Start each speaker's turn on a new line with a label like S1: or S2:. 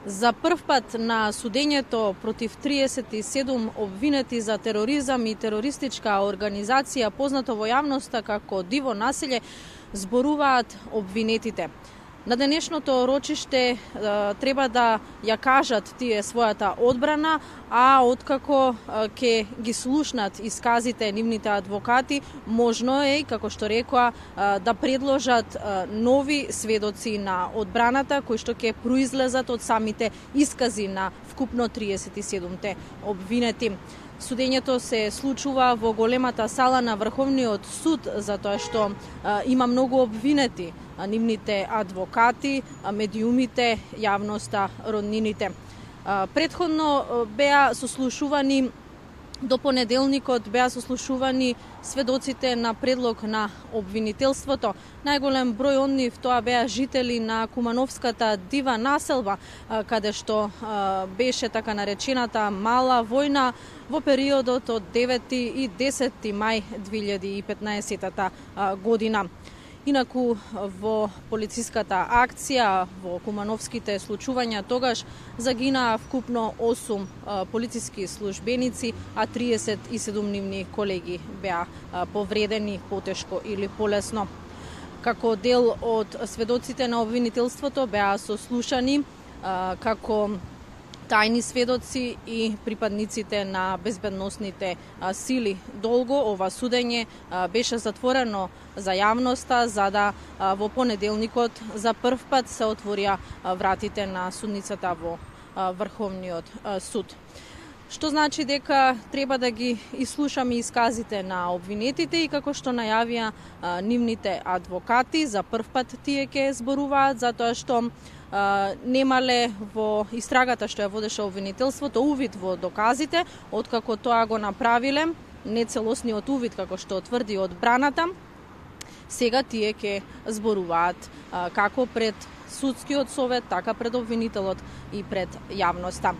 S1: За прв пат на судењето против 37 обвинети за тероризам и терористичка организација, познато во јавноста како диво населје, зборуваат обвинетите. На денешното рочиште треба да ја кажат тие својата одбрана, а откако ќе ги слушнат исказите нивните адвокати, можно е, како што рекоа, да предложат нови сведоци на одбраната, кои што ќе произлезат од самите искази на вкупно 37-те обвинети. Судењето се случува во големата сала на Врховниот суд, затоа што има многу обвинети, нивните адвокати, медиумите, јавноста, роднините. Претходно беа сослушувани, до понеделникот беа сослушувани сведоците на предлог на обвинителството. Најголем број од нив тоа беа жители на Кумановската дива населба, каде што беше така наречената мала војна во периодот од 9 и 10 мај 2015 година. Инаку во полициската акција во кумановските случувања тогаш загинаа вкупно 8 полициски службеници, а 37 нивни колеги беа повредени потешко или полесно. Како дел од сведоците на обвинителството беа сослушани како тајни сведоци и припадниците на безбедносните сили. Долго ова судење беше затворено за јавноста, за да во понеделникот за прв пат се отворија вратите на судницата во Врховниот суд. Што значи дека треба да ги ислушаме исказите на обвинетите и како што најавија нивните адвокати, за прв пат тие ќе зборуваат, затоа што немале во истрагата што ја водеше обвинителството увид во доказите, откако тоа го направиле, нецелосниот увид како што тврди одбраната, сега тие ќе зборуваат како пред судскиот совет, така пред обвинителот и пред јавноста.